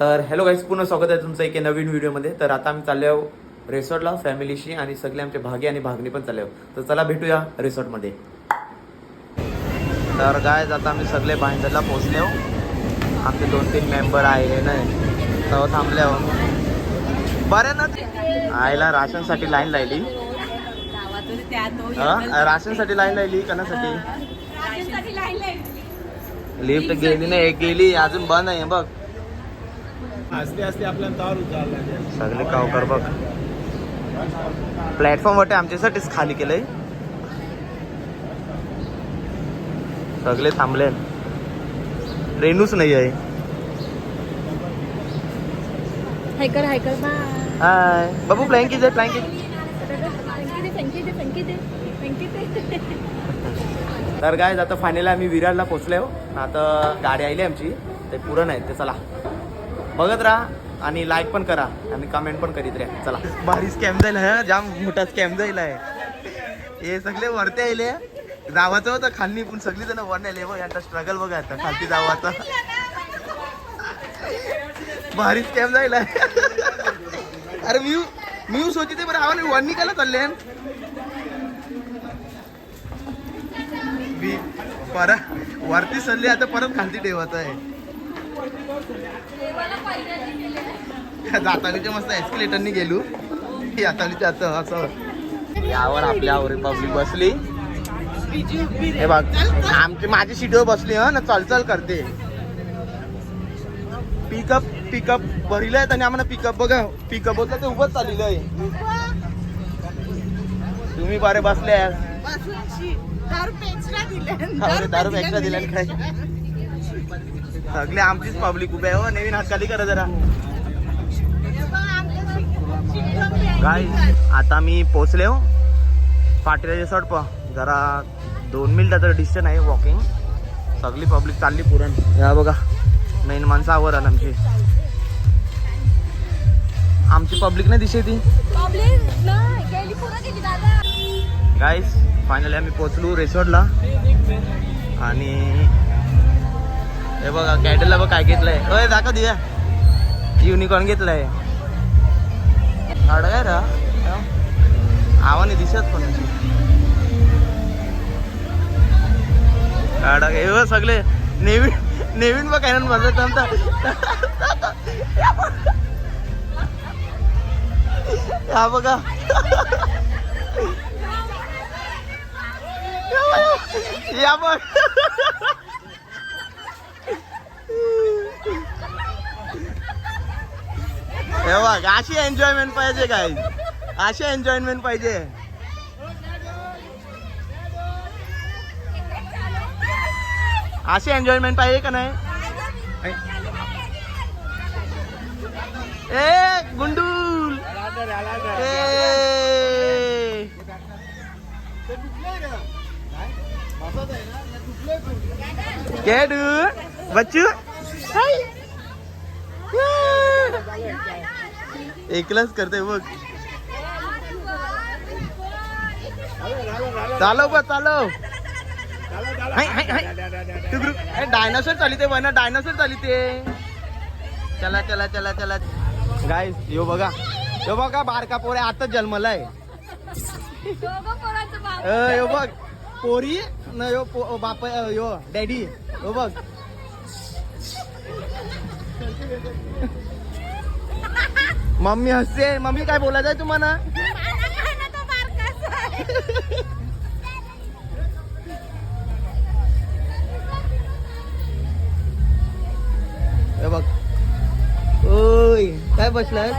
तर hello guys, पुन्हा स्वागत आहे तुमचं एका नवीन व्हिडिओमध्ये. तर आता आम्ही चाललो आहो रिसॉर्टला फॅमिलीशी आणि सगळे आमचे भागे आणि भागणी पण चालले आहो. तर चला भेटूया रिसॉर्टमध्ये. तर गाईज आता आम्ही सगळे भाईंदरला पोहोचले आहो. आमचे 2-3 मेंबर आहे ना, तेव्हा थांबले आहो. बरं ना, आईला राशनसाठी लाईन लावली. राशनसाठी लाईन लावली कणासाठी? लिफ्ट गेली नाही, एक गेली अजून बंद आहे बघ. सगळे कावकर बघ प्लॅटफॉर्म वाटे आमच्यासाठीच खाली केलंय. सगळे थांबले, रेणूच नाही आहे. हाय बाबू, फ्लँकी दे फ्लँकी. तर काय आता फायनली आम्ही विरारला पोहोचलो. आता गाडी आली आमची, ते पुरण आहे ते. चला बघत राहा आणि लाईक पण करा आणि कमेंट पण करीत राहा. चला, भारी स्कॅम जाईल हा, जाम मोठा स्कॅम जाईल आहे. हे सगळे वरती आले, जावाचं होतं खाली पण सगळी जण वर आले. बघ आता स्ट्रगल बघा, आता खालती जावाचा भारी स्कॅम जाईल आहे. अरे मी सोचिते बरं आवा वर निघायला चालले परत वरती चालली, आता परत खालती ठेवायचं आहे. जातानीच्या मस्त एस्केलेटरनी गेलो. जातानीच्या असं यावर आपल्यावर पब्लिक बसली. हे बघ माझी सीटवर बसली ना, चलचल करते. पिकअप भरलं आहेत आणि आम्हाला पिकअप बघा, पिकअप होतं ते उभंच चाललेलं आहे. तुम्ही बारे बसले, 10 रुपये एक्स्ट्रा दिले काय? सगळे आमचीच पब्लिक उभे आहे. हो नवीन हात खाली करा जरा. काय आता मी पोचले हो पाटील रिसॉर्ट. जरा 2 मिनिटाचं डिस्टन्स आहे वॉकिंग. सगळी पब्लिक चालली पुरण. या बघा मेन माणसं आवर आला आमची पब्लिक नाही दिसते ती. गाईस फायनली आम्ही पोचलो रिसॉर्टला. आणि हे बघा कॅटलला बघ काय घेतलंय. अय दाखव दिव्या, युनिकॉर्न घेतलाय. काय रा आवाने दिसत पण हे सगळे नवीन बघ काय म्हणत हा बघा. या बघ हे बघ, अशी एन्जॉयमेंट पाहिजे काय, अशी एन्जॉयमेंट पाहिजे. अशी एन्जॉयमेंट पाहिजे का नाही? ए गुंडूल क्या डू बच्चू एकलाच करते बघ. चालव बघ चालव. डायनासोर चाली ते बना, डायनासोर चाली ते. चला चला चला चला गाईस. यो बघा बारका पोरे आताच जन्मलाय. यो बघ पोरी न यो बाप यो डॅडी. यो बघ मम्मी हसते. मम्मी काय बोलायचं आहे तुम्हाला? हे बघ ओय काय बसलाय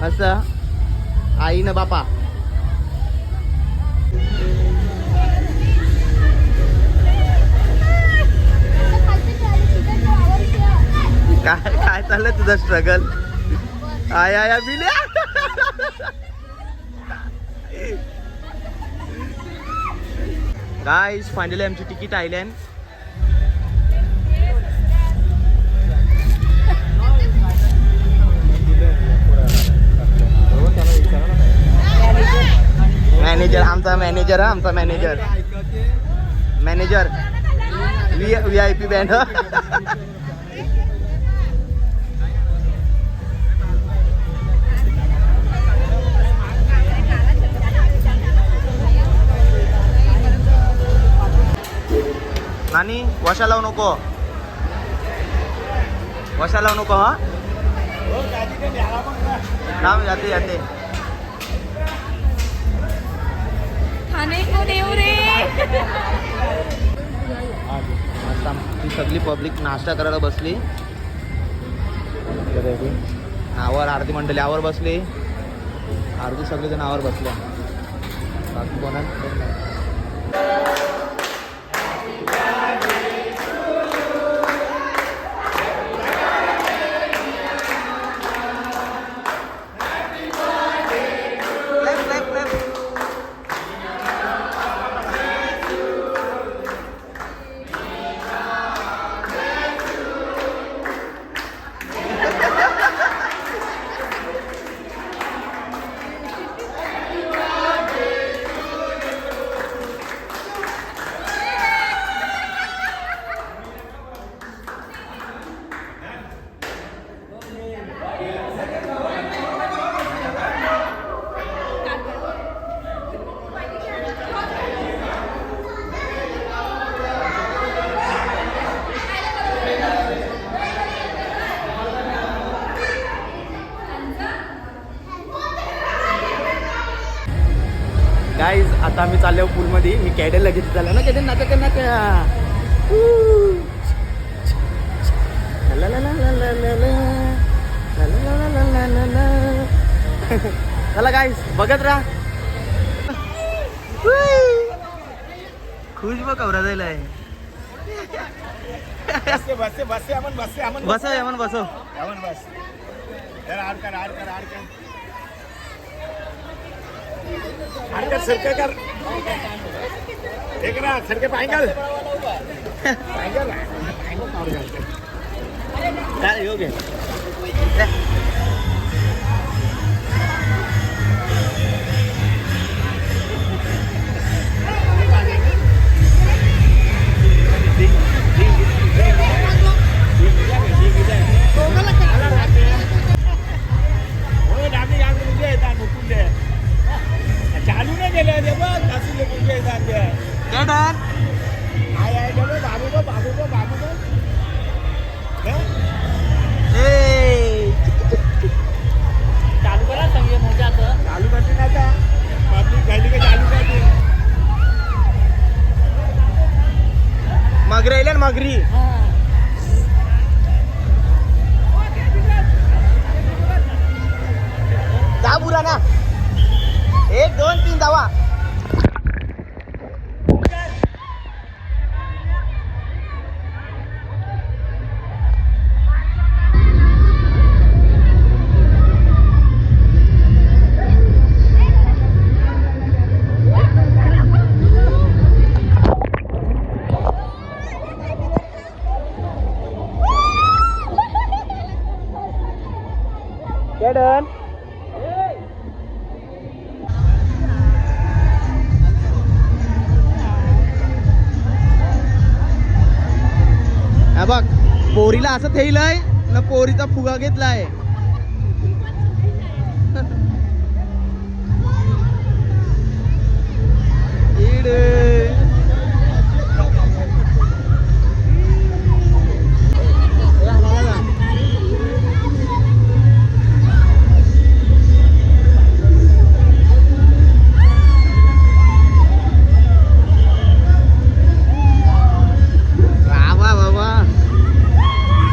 असं आई ना बापा. काय चाललंय तुझं स्ट्रगल? आया बिल्या. गाईस फायनली आमची तिकीट आयली. मॅनेजर आमचा मॅनेजर VIP बँड वशा लावू नको, वशा लावू नको. हा थांब, जाते जाते. ती सगळी पब्लिक नाश्ता करायला बसली. नावावर आरती मंडळी आवर बसली, आरती सगळेजण आवर बसले. बाकी कोणा गाईज आता आम्ही चाललो पूलमध्ये. मी कॅडेलला घेतली चाललो ना, कॅडेल नाचा ना त्या. चला गाईज बघत राहा. खुश बघ कवरा जायला आहे. बसव यामन बसव. सरके कर एक ना सरके पायंगल योग्य चालू नाही गेले रे बघ नाशिकले कुठे येतात ते काय डन काय आहे रे बाबू चालू करा सगळे मोठ्याचं चालू करते ना आता पब्लिक झाली का चालू करते. मगरी येईल ना मगरी. जा बुरा ना. 1 2 3 धावा. डन हा बघ पोरीला असं थेईलय ना, पोरीचा फुगा घेतलाय.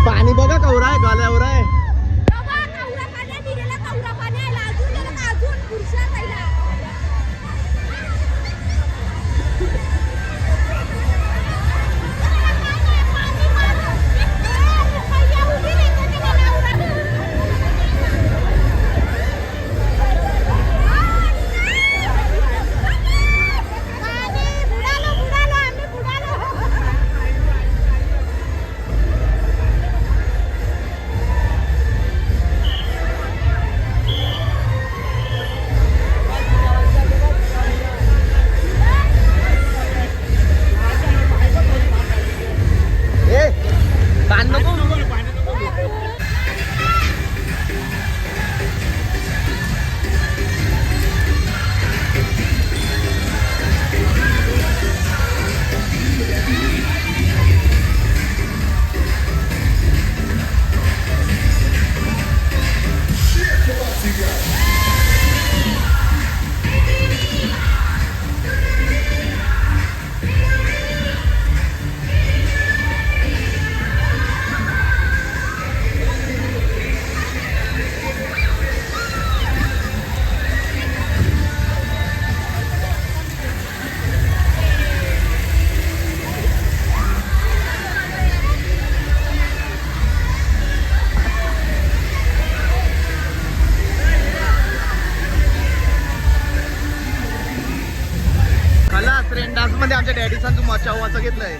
पाणी बघा कवरा आहे, गाल्यावर आहे. एडिसन तू मचावाचं घेतलंय.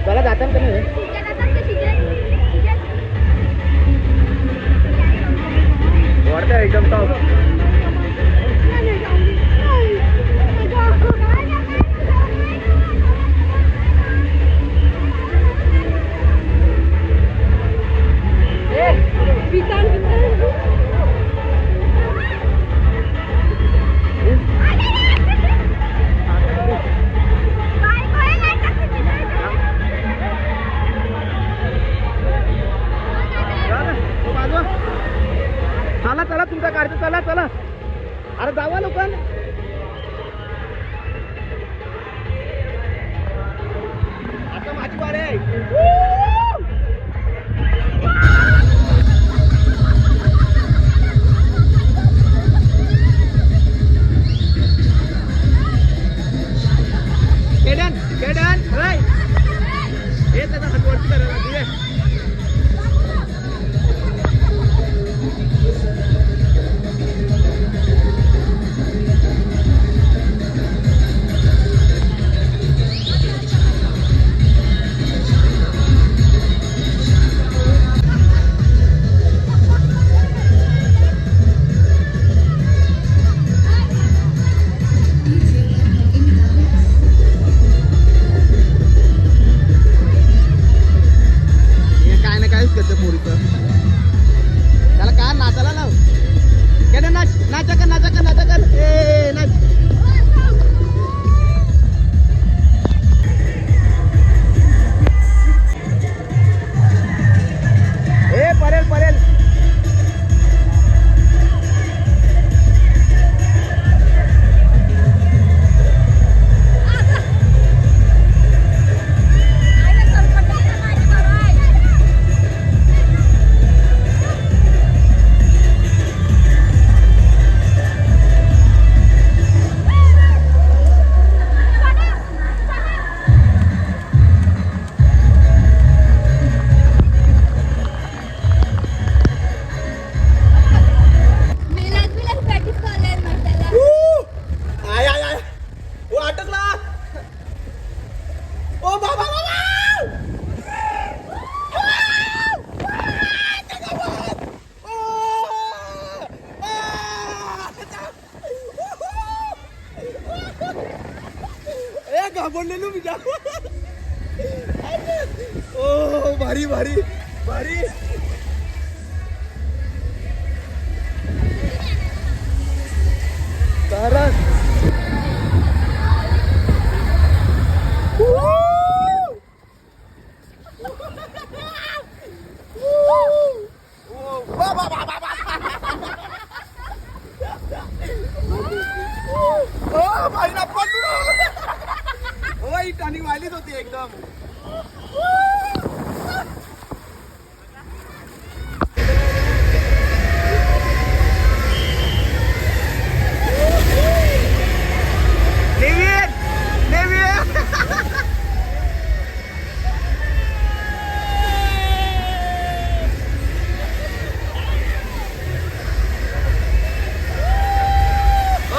चला जाता का नाही वाढतं एकदम टॉप. चला चला तुमच्या कारचं चला चला. अरे जावा लोक. आता माझी बारी आहे. केडन केडन राय हे त्याचा हात वरती करायला तुझे. त्याला काय नाचायला लाव. केडन नाच नाचा कर नाचा कर नाचा कर. ए नाच. ए परेल परेल. घाबरलेलो मी. ओ भारी भारी भारी. कारण आणि वालीच होती एकदम.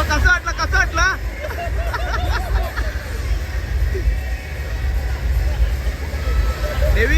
कसं वाटलं कसं वाटलं. देवी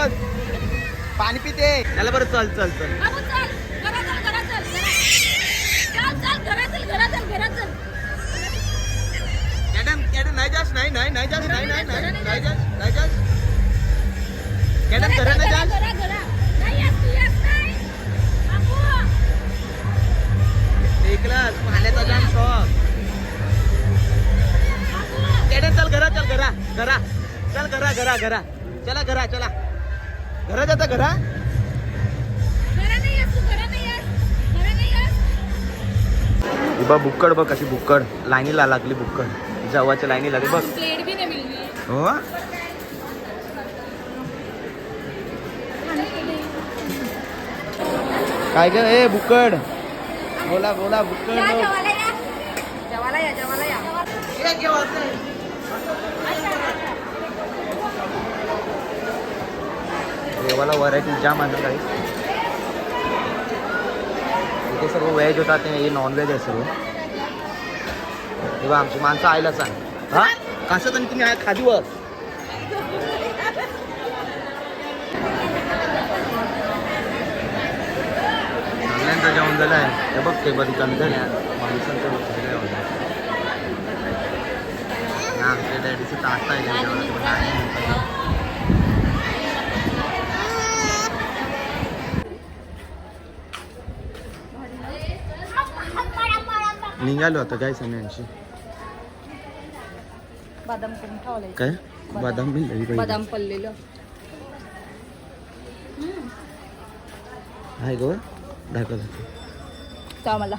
बस पाणी पिते त्याला बरं चल चल चल बाबू चल घरात चल घरात चल चल चल घरात चल घरात चल घरात चल कॅडन कॅडन नाही जास नाही नाही नाही जास नाही नाही नाही नाही जास नाही जास कॅडन घरा नाही जास घरा घरा नाही येत तू येत नाही बाबू एकलाच पाण्याचा जाम शॉक कॅडन चल घरा चल घरा घरा चल घरा घरा घरा चला घरा चला घरा जाता घरा घरा नाही येत तू घरा नाही येत घरा नाही येत इबा बुक्कड बघ कशी बुक्कड लाईनीला लागली बुक्कड जवाच्या लाईनी लागली बघ प्लेट भी नाही मिळली हो काय ग ए बुक्कड बोला बोला बुक्कड या जेवायला या जेवायला या जेवायला या देवाला व्हरायटी जाम आणलं काही इथे सर्व व्हेज होतात ते नॉन व्हेज आहे सर्व तेव्हा आमची माणसं आयला सांग हा कसं तर तुम्ही खादीवर सगळ्यांचं जेवण झालं आहे हे बघ ते बरी कमी झाल्या माणसांचं आमच्या डॅडीचं ताट आहे जेवणाचं निघालो आता काय सगळ्यांशी बदाम करून ठेवलंय काय बदाम मिळाली बदाम पडलेलं आहे गो दाखव का मला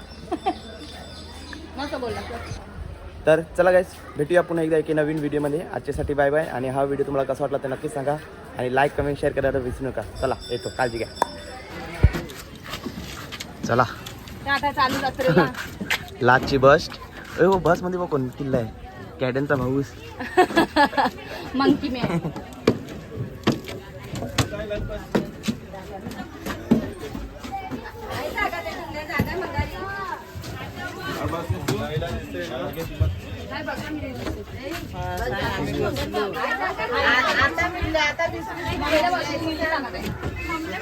मस्त बोलला तर चला गाईस भेटूया पुन्हा एकदा एका नवीन व्हिडिओमध्ये आजच्यासाठी बाय बाय आणि हा व्हिडिओ तुम्हाला कसा वाटला ते नक्कीच सांगा आणि लाईक कमेंट शेअर करायला विसरू नका चला येतो काळजी घ्या चला आता चालू जत्रेला लाजची बस ए हो बसमध्ये बघ कोण किल्ला आहे कॅडनचा भाऊस मंकी मॅन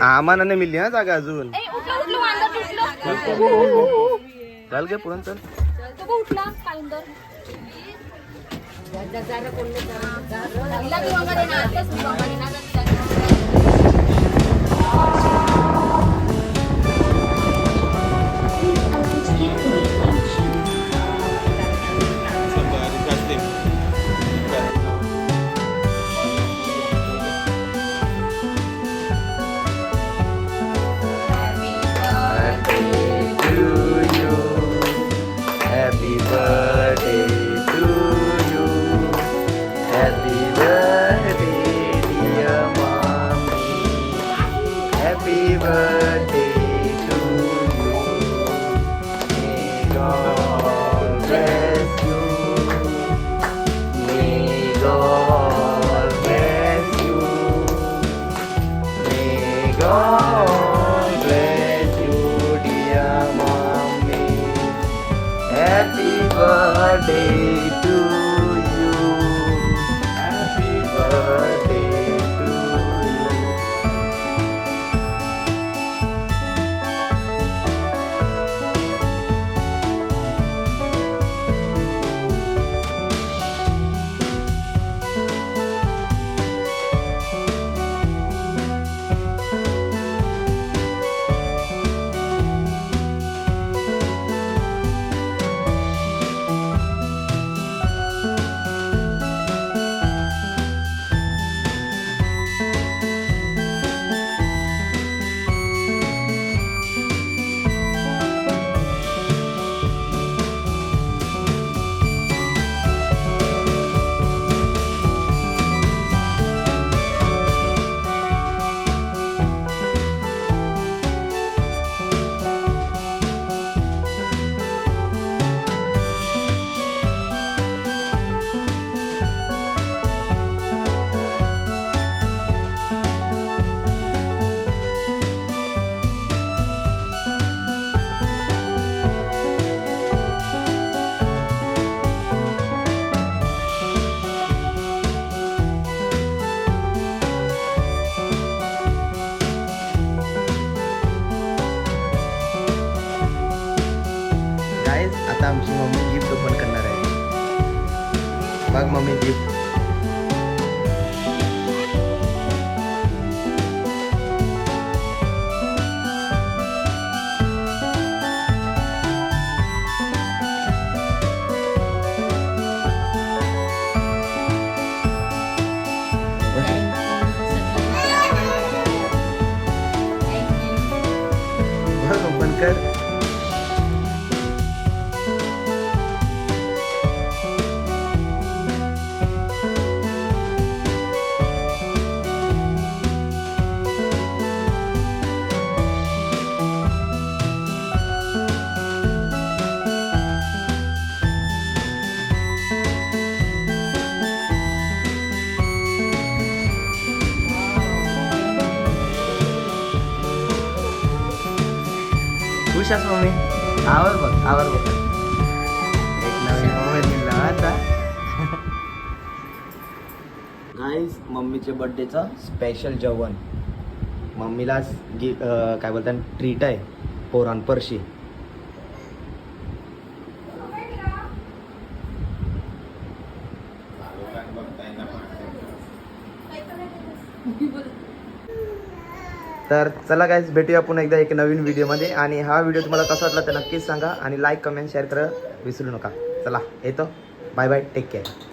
आम्हाला नाही मिळली हा जागा अजून उठलो वांदर चल गे पुरण चल तो उठला counter Happy birthday to you. Happy birthday, dear mommy. Happy birthday to you. May God bless you. May God bless you. May God bless you, dear mommy. Happy birthday to you. Happy birthday to you. आमची mummy gift open करणार आहे. बघ mummy gift. बघ open कर. खुश आहेस mummy? आवर बघ. एक नवीन मोबाईल मिळाला आता. गाईज मम्मीचे बर्थडेचं स्पेशल जेवण. मम्मीला काय बोलतात ट्रीट आहे पोरांपरशी. तर चला गाईज भेटूया पुन्हा एकदा एक नवीन व्हिडिओमध्ये. आणि हा व्हिडिओ तुम्हाला कसा वाटला तर नक्कीच सांगा आणि लाईक कमेंट शेअर करा विसरू नका. चला येतो. Bye bye. Take care.